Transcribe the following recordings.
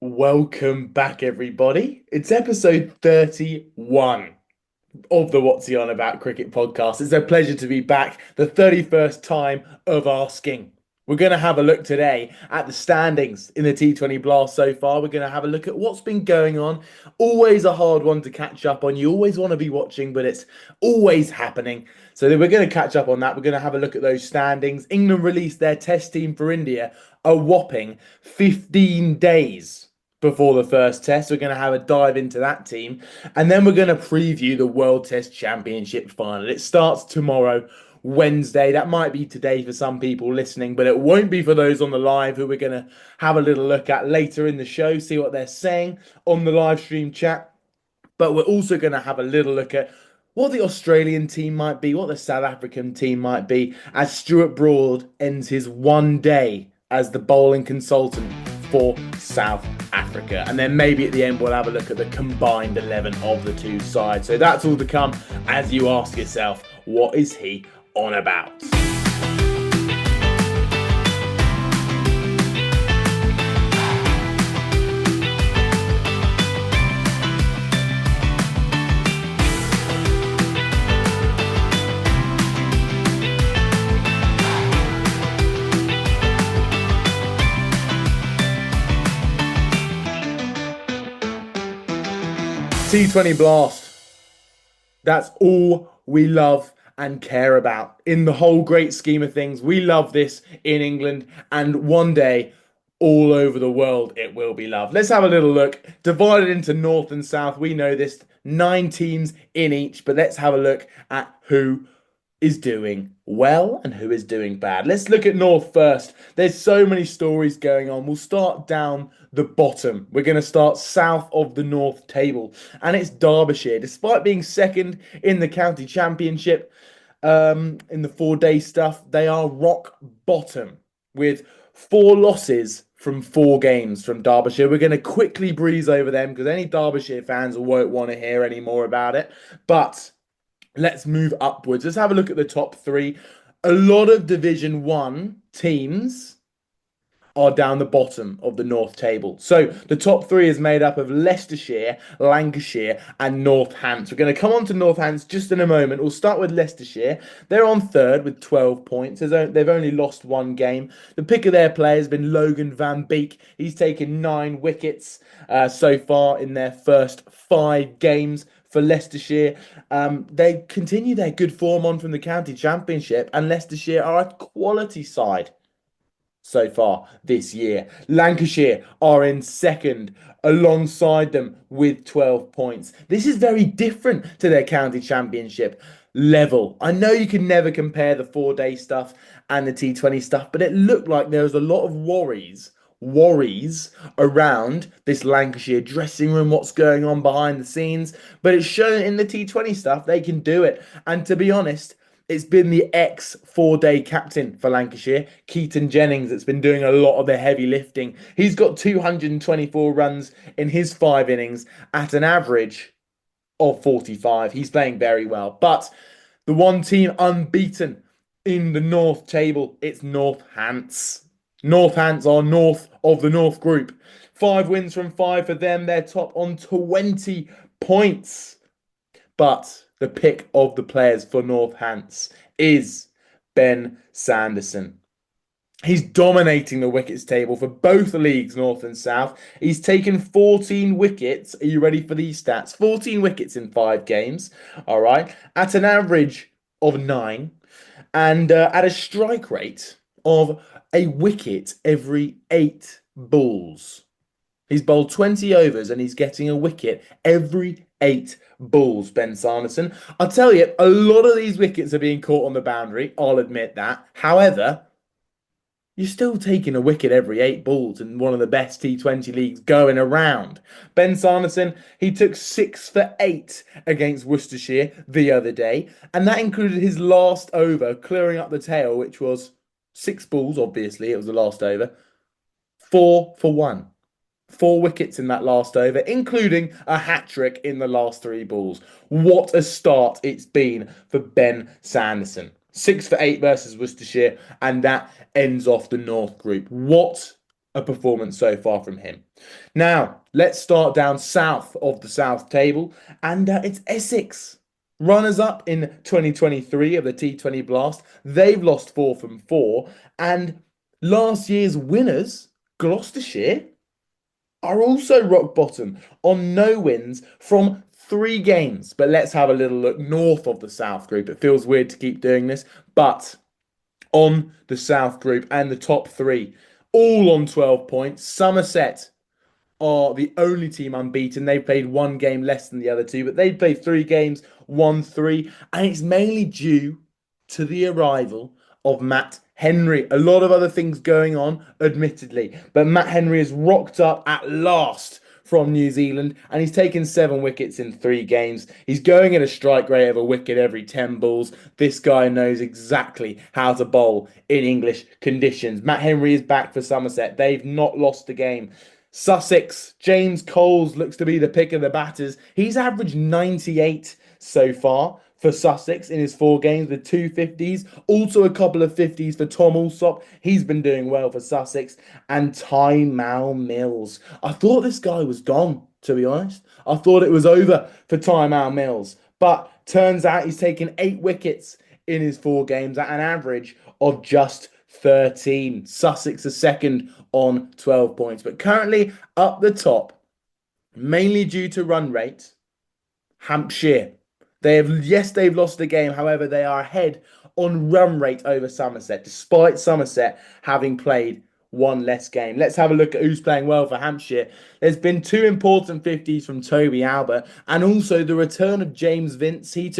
Welcome back, everybody. It's episode 31 of the What's He On About Cricket podcast. It's a pleasure to be back, the 31st time of asking. We're going to have a look today at the standings in the T20 Blast so far. We're going to have a look at what's been going on. Always a hard one to catch up on. You always want to be watching, but it's always happening. So we're going to catch up on that. We're going to have a look at those standings. England released their test team for India a whopping 15 days before the first test. We're going to have a dive into that team. And then we're going to preview the World Test Championship final. It starts tomorrow, Wednesday. That might be today for some people listening, but it won't be for those on the live who we're going to have a little look at later in the show, see what they're saying on the live stream chat. But we're also going to have a little look at what the Australian team might be, what the South African team might be, as Stuart Broad ends his one day as the bowling consultant for South Africa. And then maybe at the end, we'll have a look at the combined 11 of the two sides. So that's all to come as you ask yourself, what is he on about? T20 Blast. That's all we love and care about in the whole great scheme of things. We love this in England, and one day all over the world it will be loved. Let's have a little look. Divided into North and South. We know this, 9 teams in each, but let's have a look at who is doing well and who is doing bad. Let's look at North first. There's so many stories going on. We'll start down the bottom. We're going to start south of the North table, and it's Derbyshire. Despite being second in the county championship, in the 4-day stuff, they are rock bottom with 4 losses from 4 games from Derbyshire. We're going to quickly breeze over them because any Derbyshire fans won't want to hear any more about it. But let's move upwards. Let's have a look at the top 3. A lot of Division 1 teams are down the bottom of the North table. So the top 3 is made up of Leicestershire, Lancashire, and Northants. We're going to come on to Northants just in a moment. We'll start with Leicestershire. They're on 3rd with 12 points. They've only lost 1 game. The pick of their player has been Logan Van Beek. He's taken 9 wickets so far in their first 5 games for Leicestershire. They continue their good form on from the county championship, and Leicestershire are a quality side so far this year. Lancashire are in 2nd alongside them with 12 points. This is very different to their county championship level. I know you can never compare the 4-day stuff and the T20 stuff, but it looked like there was a lot of worries around this Lancashire dressing room, what's going on behind the scenes, but it's shown in the T20 stuff they can do it. And to be honest, it's been the ex-4-day captain for Lancashire, Keaton Jennings, that's been doing a lot of the heavy lifting. He's got 224 runs in his 5 innings at an average of 45. He's playing very well. But the one team unbeaten in the North table, it's Northants. Northants are north of the North group. 5 wins from 5 for them. They're top on 20 points. But the pick of the players for Northants is Ben Sanderson. He's dominating the wickets table for both leagues, North and South. He's taken 14 wickets. Are you ready for these stats? 14 wickets in 5 games. All right. At an average of 9 and at a strike rate of a wicket every 8 balls. He's bowled 20 overs and he's getting a wicket every 8 balls, Ben Sanderson. I'll tell you, a lot of these wickets are being caught on the boundary. I'll admit that. However, you're still taking a wicket every 8 balls in one of the best T20 leagues going around. Ben Sanderson, he took 6 for 8 against Worcestershire the other day, and that included his last over, clearing up the tail, which was 6 balls, obviously, it was the last over. 4 for 1. 4 wickets in that last over, including a hat-trick in the last 3 balls. What a start it's been for Ben Sanderson. 6 for 8 versus Worcestershire, and that ends off the North group. What a performance so far from him. Now, let's start down south of the South table, and it's Essex. Runners up in 2023 of the T20 Blast. They've lost four from four, and last year's winners, Gloucestershire, are also rock bottom on no wins from three games. But let's have a little look north of the South group. It feels weird to keep doing this, but on the South group and the top three, all on 12 points. Somerset are the only team unbeaten. They played one game less than the other two, but they played three games, won three, and it's mainly due to the arrival of Matt Henry. A lot of other things going on, admittedly, but Matt Henry has rocked up at last from New Zealand, and he's taken 7 wickets in 3 games. He's going at a strike rate of a wicket every 10 balls. This guy knows exactly how to bowl in English conditions. Matt Henry is back for Somerset. They've not lost a game. Sussex, James Coles looks to be the pick of the batters. He's averaged 98 so far for Sussex in his 4 games with 2 50s. Also a couple of 50s for Tom Alsop. He's been doing well for Sussex. And Ty Mal Mills. I thought this guy was gone, to be honest. I thought it was over for Ty Mal Mills. But turns out he's taken 8 wickets in his 4 games at an average of just 13. Sussex are second on 12 points. But currently up the top, mainly due to run rate, Hampshire. They've lost a game. However, they are ahead on run rate over Somerset, despite Somerset having played one less game. Let's have a look at who's playing well for Hampshire. There's been 2 important 50s from Toby Albert, and also the return of James Vince. He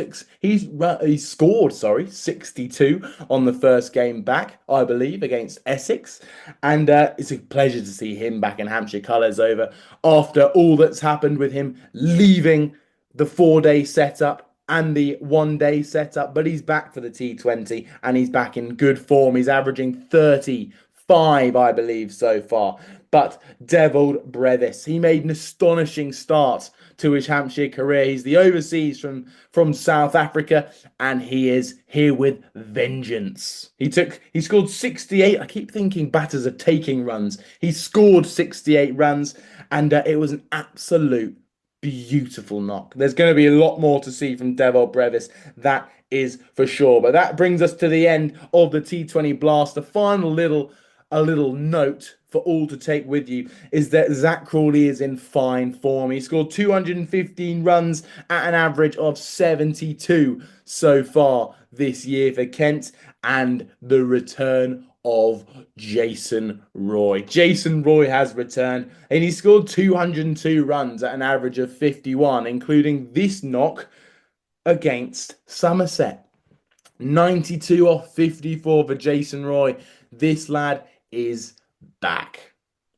scored 62 on the first game back, I believe, against Essex, and it's a pleasure to see him back in Hampshire colours over after all that's happened with him leaving the 4 day setup and the 1 day setup, but he's back for the T20 and he's back in good form. He's averaging 35, I believe, so far. But Devilled Brevis, he made an astonishing start to his Hampshire career. He's the overseas from South Africa, and he is here with vengeance. He scored 68. I keep thinking batters are taking runs. He scored 68 runs, and it was an absolute beautiful knock. There's going to be a lot more to see from Devil Brevis, that is for sure. But that brings us to the end of the T20 Blast. The final a little note for all to take with you is that Zach Crawley is in fine form. He scored 215 runs at an average of 72 so far this year for Kent, and the return of Jason Roy. Jason Roy has returned, and he scored 202 runs at an average of 51, including this knock against Somerset. 92 off 54 for Jason Roy. This lad is back.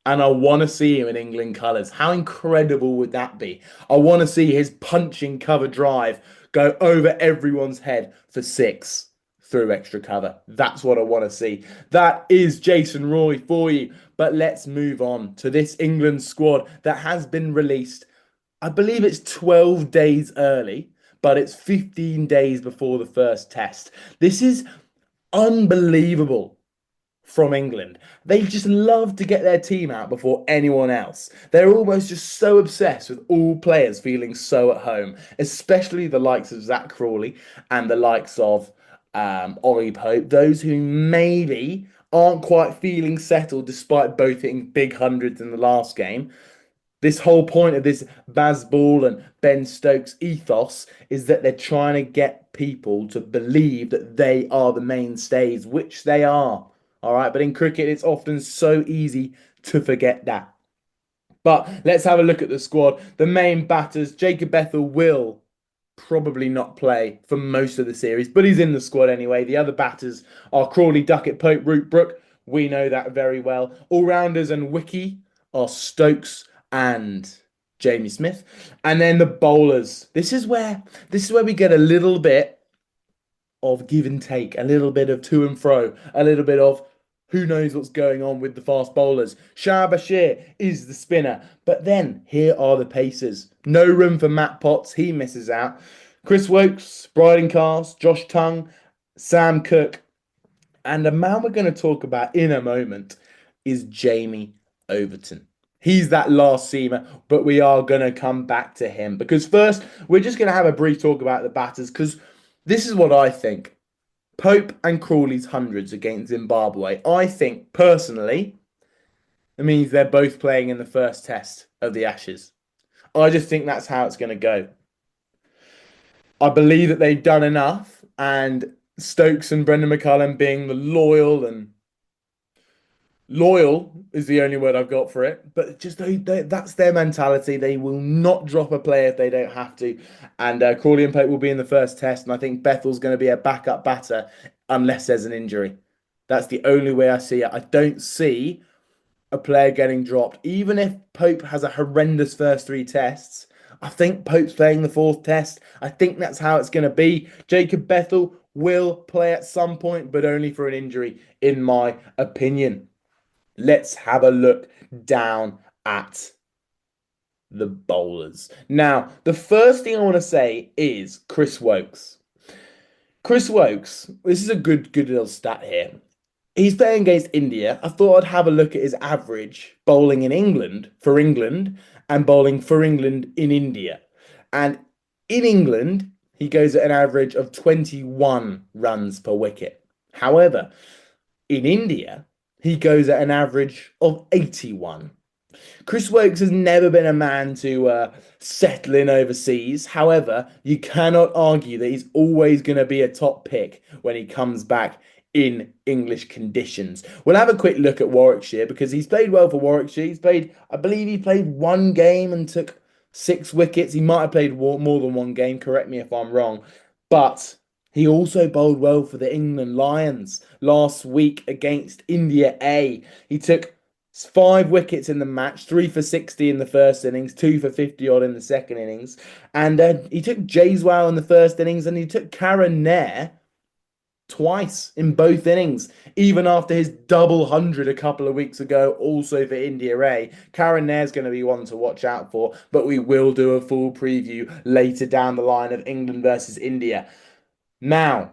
And I want to see him in England colours. How incredible would that be? I want to see his punching cover drive go over everyone's head for 6 through extra cover. That's what I want to see. That is Jason Roy for you. But let's move on to this England squad that has been released. I believe it's 12 days early, but it's 15 days before the first test. This is unbelievable from England. They just love to get their team out before anyone else. They're almost just so obsessed with all players feeling so at home, especially the likes of Zach Crawley and the likes of Ollie Pope, those who maybe aren't quite feeling settled despite both hitting big hundreds in the last game. This whole point of this Baz Ball and Ben Stokes ethos is that they're trying to get people to believe that they are the mainstays, which they are. All right, but in cricket, it's often so easy to forget that. But let's have a look at the squad. The main batters, Jacob Bethell will probably not play for most of the series, but he's in the squad anyway. The other batters are Crawley, Duckett, Pope, Root, Brook. We know that very well. All-rounders and wiki are Stokes and Jamie Smith. And then the bowlers. This is where we get a little bit of give and take, a little bit of to and fro, a little bit of who knows what's going on with the fast bowlers. Shah Bashir is the spinner. But then here are the pacers. No room for Matt Potts. He misses out. Chris Wokes, Bryden Cast, Josh Tongue, Sam Cook. And a man we're going to talk about in a moment is Jamie Overton. He's that last seamer, but we are going to come back to him because first we're just going to have a brief talk about the batters because this is what I think. Pope and Crawley's hundreds against Zimbabwe. I think personally, it means they're both playing in the first test of the Ashes. I just think that's how it's going to go. I believe that they've done enough, and Stokes and Brendan McCullum being the loyal is the only word I've got for it. But just that's their mentality. They will not drop a player if they don't have to. And Crawley and Pope will be in the first test, and I think Bethell's going to be a backup batter unless there's an injury. That's the only way I see it. I don't see a player getting dropped, even if Pope has a horrendous first three tests. I think Pope's playing the fourth test. I think that's how it's going to be. Jacob Bethell will play at some point, but only for an injury, in my opinion. Let's have a look down at the bowlers. Now, the first thing I want to say is Chris Wokes. Chris Wokes, this is a good little stat here. He's playing against India. I thought I'd have a look at his average bowling in England for England and bowling for England in India. And in England, he goes at an average of 21 runs per wicket. However, in India, he goes at an average of 81. Chris Wokes has never been a man to settle in overseas. However, you cannot argue that he's always going to be a top pick when he comes back in English conditions. We'll have a quick look at Warwickshire because he's played well for Warwickshire. I believe he played one game and took 6 wickets. He might have played more than one game. Correct me if I'm wrong. But he also bowled well for the England Lions last week against India A. He took 5 wickets in the match, 3 for 60 in the first innings, 2 for 50 odd in the second innings. And he took Jaiswal in the first innings and he took Karen Nair twice in both innings, even after his double hundred a couple of weeks ago, also for India A. Karen Nair's going to be one to watch out for, but we will do a full preview later down the line of England versus India. Now,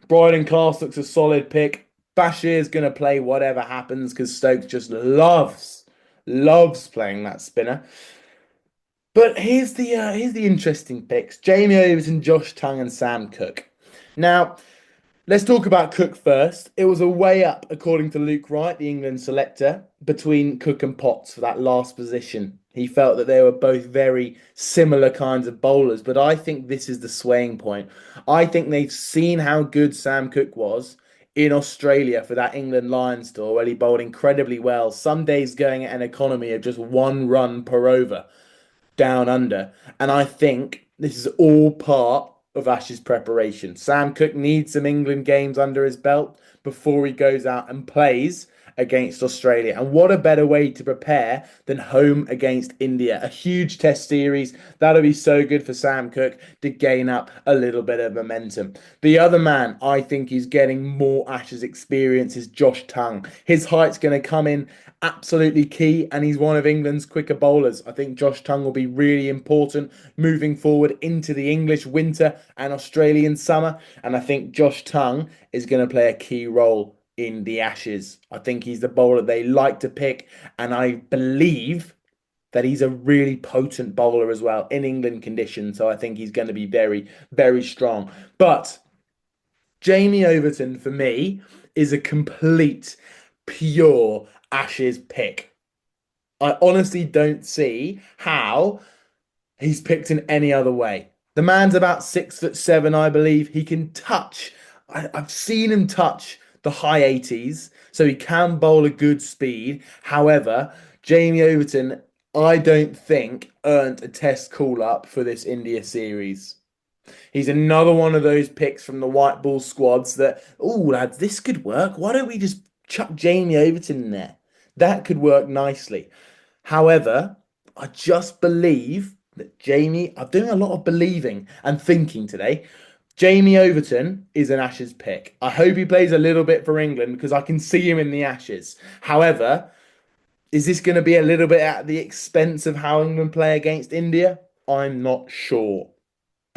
Bryden Class looks a solid pick. Bashir's going to play whatever happens because Stokes just loves playing that spinner. But here's the interesting picks: Jamie Overton, Josh Tongue, and Sam Cook. Now, let's talk about Cook first. It was a way up, according to Luke Wright, the England selector, between Cook and Potts for that last position. He felt that they were both very similar kinds of bowlers, but I think this is the swaying point. I think they've seen how good Sam Cook was in Australia for that England Lions tour, where he bowled incredibly well, some days going at an economy of just 1 run per over down under. And I think this is all part of Ash's preparation. Sam Cook needs some England games under his belt before he goes out and plays against Australia. And what a better way to prepare than home against India? A huge test series. That'll be so good for Sam Cook to gain up a little bit of momentum. The other man I think is getting more Ashes experience is Josh Tongue. His height's going to come in absolutely key, and he's one of England's quicker bowlers. I think Josh Tongue will be really important moving forward into the English winter and Australian summer. And I think Josh Tongue is going to play a key role in the Ashes. I think he's the bowler they like to pick, and I believe that he's a really potent bowler as well in England conditions. So I think he's going to be very, very strong. But Jamie Overton, for me, is a complete, pure Ashes pick. I honestly don't see how he's picked in any other way. The man's about 6'7", I believe. He can touch. I've seen him touch the high 80s, so he can bowl a good speed. However, Jamie Overton, I don't think, earned a test call-up for this India series. He's another one of those picks from the white ball squads that, oh, lads, this could work. Why don't we just chuck Jamie Overton in there? That could work nicely. However, I just believe that I'm doing a lot of believing and thinking today. Jamie Overton is an Ashes pick. I hope he plays a little bit for England because I can see him in the Ashes. However, is this going to be a little bit at the expense of how England play against India? I'm not sure.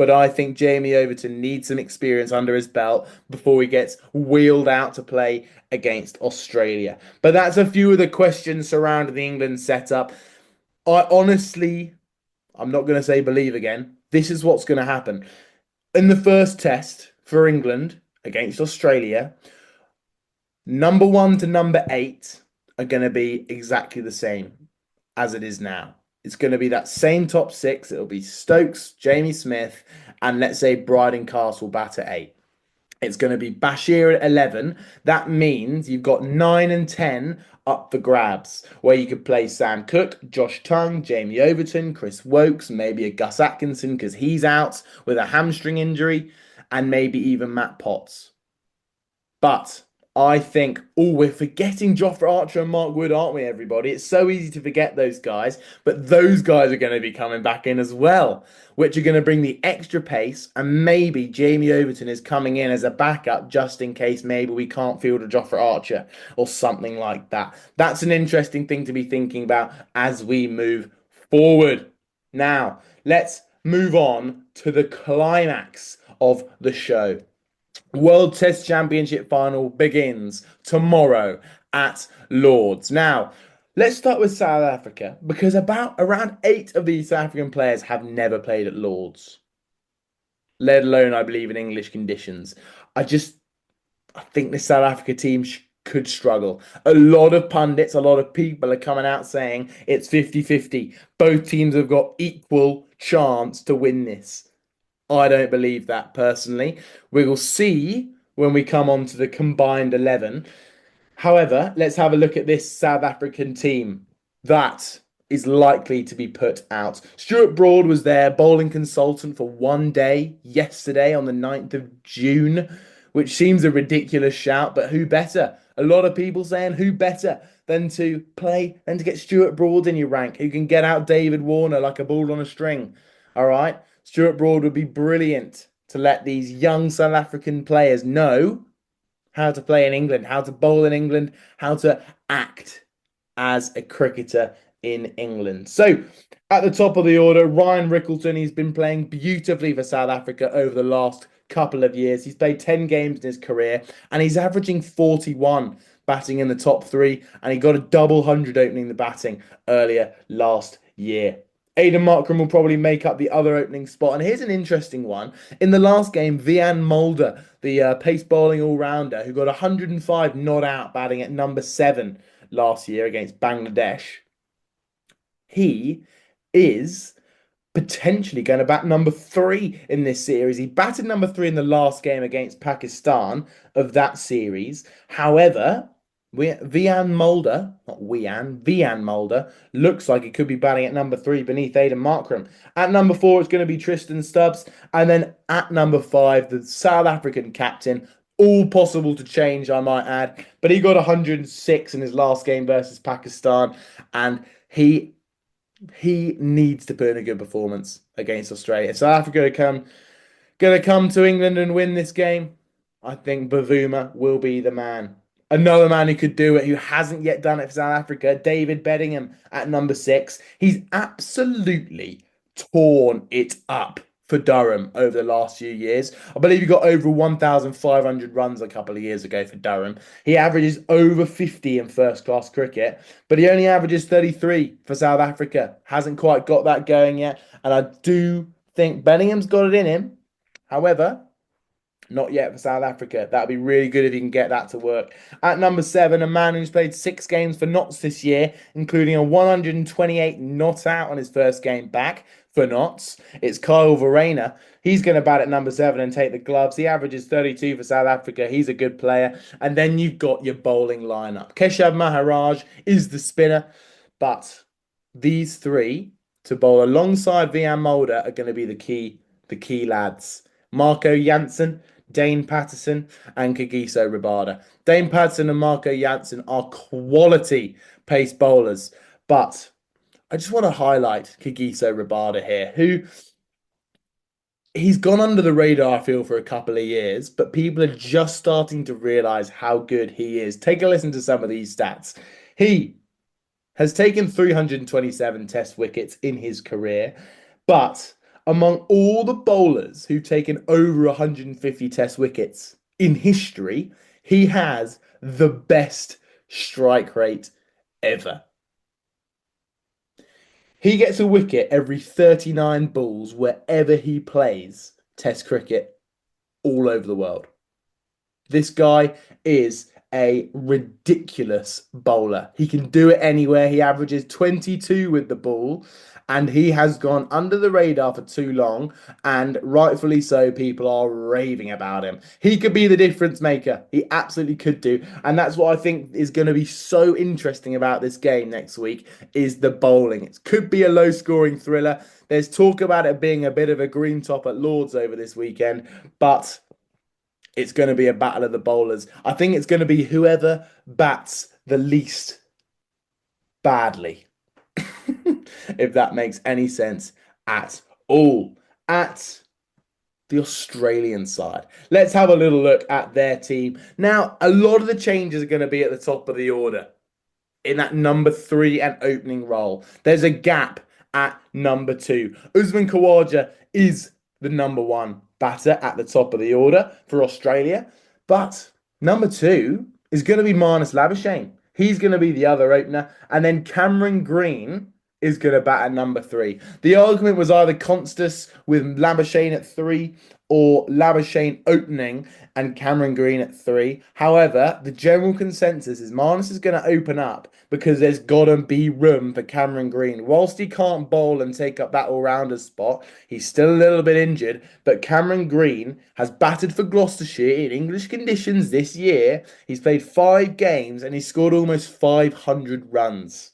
but I think Jamie Overton needs some experience under his belt before he gets wheeled out to play against Australia. But that's a few of the questions surrounding the England setup. I honestly, I'm not going to say believe again. This is what's going to happen. In the first test for England against Australia, number one to number eight are going to be exactly the same as it is now. It's going to be that same top six. It'll be Stokes, Jamie Smith, and let's say Bryden Castle bat at eight. It's going to be Bashir at 11. That means you've got 9 and 10 up for grabs, where you could play Sam Cook, Josh Tongue, Jamie Overton, Chris Wokes, maybe a Gus Atkinson because he's out with a hamstring injury, and maybe even Matt Potts. But I think, oh, we're forgetting Jofra Archer and Mark Wood, aren't we, everybody? It's so easy to forget those guys, but those guys are going to be coming back in as well, which are going to bring the extra pace. And maybe Jamie Overton is coming in as a backup just in case maybe we can't field a Jofra Archer or something like that. That's an interesting thing to be thinking about as we move forward. Now, let's move on to the climax of the show. World Test Championship final begins tomorrow at Lords. Now, let's start with South Africa because about around 8 of these South African players have never played at Lords, let alone, I believe, in English conditions. I just, I think the South Africa team could struggle. A lot of pundits, a lot of people are coming out saying it's 50-50. Both teams have got equal chance to win this. I don't believe that personally. We will see when we come on to the combined 11. However, let's have a look at this South African team that is likely to be put out. Stuart Broad was their bowling consultant for one day yesterday on the 9th of June, which seems a ridiculous shout, but who better? A lot of people saying who better than to get Stuart Broad in your rank, who can get out David Warner like a ball on a string. All right. Stuart Broad would be brilliant to let these young South African players know how to play in England, how to bowl in England, how to act as a cricketer in England. So, at the top of the order, Ryan Rickleton. He's been playing beautifully for South Africa over the last couple of years. He's played 10 games in his career and he's averaging 41 batting in the top three, and he got a double hundred opening the batting earlier last year. Aidan Markram will probably make up the other opening spot. And here's an interesting one. In the last game, Vian Mulder, the pace bowling all-rounder, who got 105 not out batting at number 7 last year against Bangladesh, he is potentially going to bat number 3 in this series. He batted number 3 in the last game against Pakistan of that series. However, Vian Mulder, not Vian Mulder, looks like he could be batting at number 3 beneath Aidan Markram. At number 4, it's going to be Tristan Stubbs. And then at number 5, the South African captain. All possible to change, I might add. But he got 106 in his last game versus Pakistan. And he needs to put in a good performance against Australia. South Africa gonna come to England and win this game. I think Bavuma will be the man. Another man who could do it, who hasn't yet done it for South Africa, David Bedingham at number 6. He's absolutely torn it up for Durham over the last few years. I believe he got over 1,500 runs a couple of years ago for Durham. He averages over 50 in first-class cricket, but he only averages 33 for South Africa. Hasn't quite got that going yet, and I do think Benningham's got it in him. However, not yet for South Africa. That'd be really good if he can get that to work. At number 7, a man who's played 6 games for Notts this year, including a 128 not out on his first game back for Notts. It's Kyle Verreynne. He's going to bat at number 7 and take the gloves. He averages 32 for South Africa. He's a good player. And then you've got your bowling lineup. Keshav Maharaj is the spinner, but these 3 to bowl alongside Vian Mulder are going to be the key lads. Marco Jansen, Dane Patterson, and Kagiso Rabada. Dane Patterson and Marco Jansen are quality pace bowlers, but I just want to highlight Kagiso Rabada here, who he's gone under the radar, I feel, for a couple of years, but people are just starting to realize how good he is. Take a listen to some of these stats. He has taken 327 test wickets in his career, but Among all the bowlers who've taken over 150 test wickets in history, he has the best strike rate ever. He gets a wicket every 39 balls wherever he plays test cricket all over the world. This guy is a ridiculous bowler. He can do it anywhere. He averages 22 with the ball, and he has gone under the radar for too long, and rightfully so, people are raving about him. He could be the difference maker. He absolutely could do. And that's what I think is going to be so interesting about this game next week is the bowling. It could be a low-scoring thriller. There's talk about it being a bit of a green top at Lord's over this weekend, but it's going to be a battle of the bowlers. I think it's going to be whoever bats the least badly, if that makes any sense at all. At the Australian side, let's have a little look at their team. Now, a lot of the changes are going to be at the top of the order in that number 3 and opening role. There's a gap at number 2. Usman Khawaja is the number 1 batter at the top of the order for Australia. But number 2 is going to be Marnus Labuschagne. He's going to be the other opener. And then Cameron Green is going to bat at number 3. The argument was either Constas with Labuschagne at 3 or Labuschagne opening and Cameron Green at 3. However, the general consensus is Marnus is going to open up because there's got to be room for Cameron Green. Whilst he can't bowl and take up that all-rounder spot, he's still a little bit injured, but Cameron Green has batted for Gloucestershire in English conditions this year. He's played 5 games and he's scored almost 500 runs.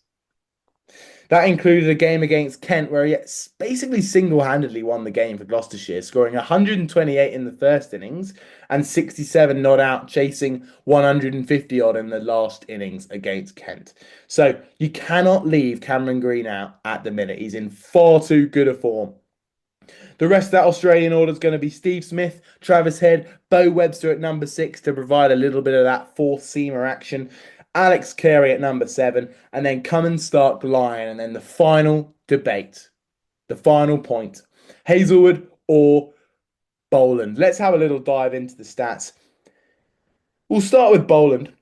That included a game against Kent where he basically single-handedly won the game for Gloucestershire, scoring 128 in the first innings and 67 not out, chasing 150 odd in the last innings against Kent. So you cannot leave Cameron Green out at the minute. He's in far too good a form. The rest of that Australian order is going to be Steve Smith, Travis Head, Bo Webster at number 6 to provide a little bit of that fourth seamer action. Alex Carey at number 7, and then Cummins, Stark, Lyon, and then the final debate, the final point, Hazlewood or Boland. Let's have a little dive into the stats. We'll start with Boland.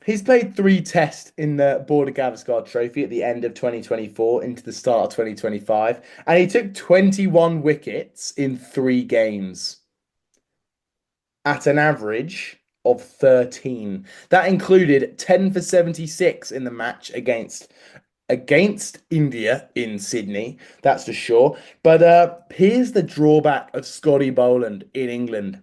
He's played 3 tests in the Border Gavaskar Trophy at the end of 2024 into the start of 2025, and he took 21 wickets in 3 games at an average of 13. That included 10 for 76 in the match against India in Sydney, that's for sure. But here's the drawback of Scotty Boland in England.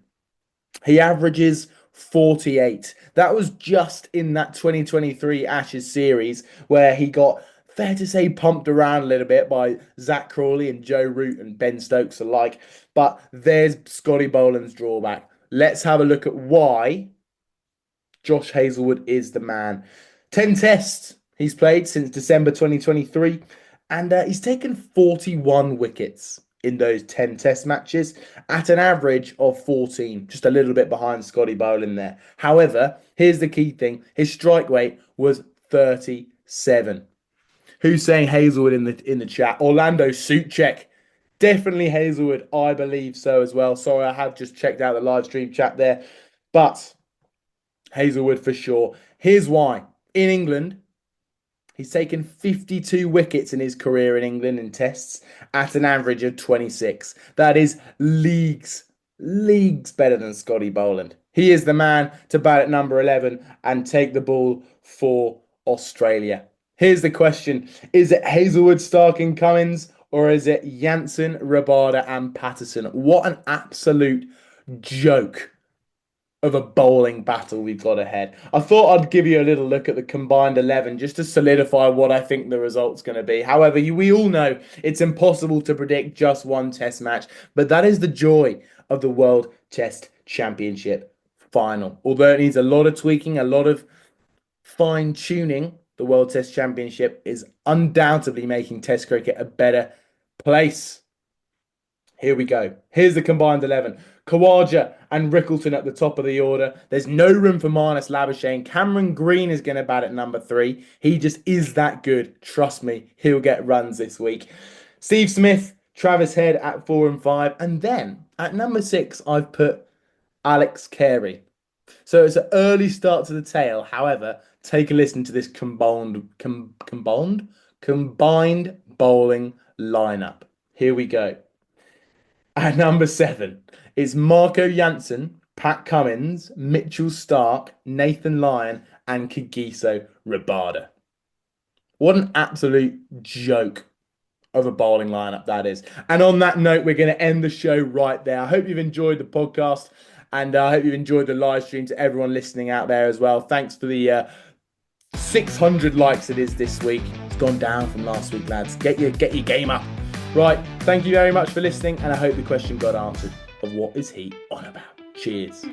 He averages 48. That was just in that 2023 Ashes series where he got, fair to say, pumped around a little bit by Zach Crawley and Joe Root and Ben Stokes alike. But there's Scotty Boland's drawback. Let's have a look at why Josh Hazlewood is the man. 10 tests he's played since December 2023, and he's taken 41 wickets in those 10 test matches at an average of 14, just a little bit behind Scotty Boland there. However, here's the key thing. His strike rate was 37. Who's saying Hazlewood in the chat? Orlando suit check. Definitely Hazlewood, I believe so as well. Sorry, I have just checked out the live stream chat there. But Hazlewood for sure. Here's why. In England, he's taken 52 wickets in his career in England in tests at an average of 26. That is leagues better than Scotty Boland. He is the man to bat at number 11 and take the ball for Australia. Here's the question. Is it Hazlewood, Stark and Cummins, or is it Jansen, Rabada and Patterson? What an absolute joke of a bowling battle we've got ahead. I thought I'd give you a little look at the combined 11 just to solidify what I think the result's going to be. However, we all know it's impossible to predict just one test match, but that is the joy of the World Test Championship final. Although it needs a lot of tweaking, a lot of fine-tuning, the World Test Championship is undoubtedly making Test cricket a better place. Here we go. Here's the combined 11. Khawaja and Rickleton at the top of the order. There's no room for Marnus Labuschagne. Cameron Green is going to bat at number 3. He just is that good. Trust me, he'll get runs this week. Steve Smith, Travis Head at 4 and 5. And then at number 6, I've put Alex Carey. So it's an early start to the tail. However, take a listen to this combined bowling lineup. Here we go. At number 7, it's Marco Jansen, Pat Cummins, Mitchell Stark, Nathan Lyon, and Kagiso Rabada. What an absolute joke of a bowling lineup that is. And on that note, we're going to end the show right there. I hope you've enjoyed the podcast, and I hope you've enjoyed the live stream. To everyone listening out there as well, thanks for the 600 likes it is this week. It's gone down from last week, lads. Get your game up. Right, thank you very much for listening, and I hope the question got answered of what is he on about. Cheers.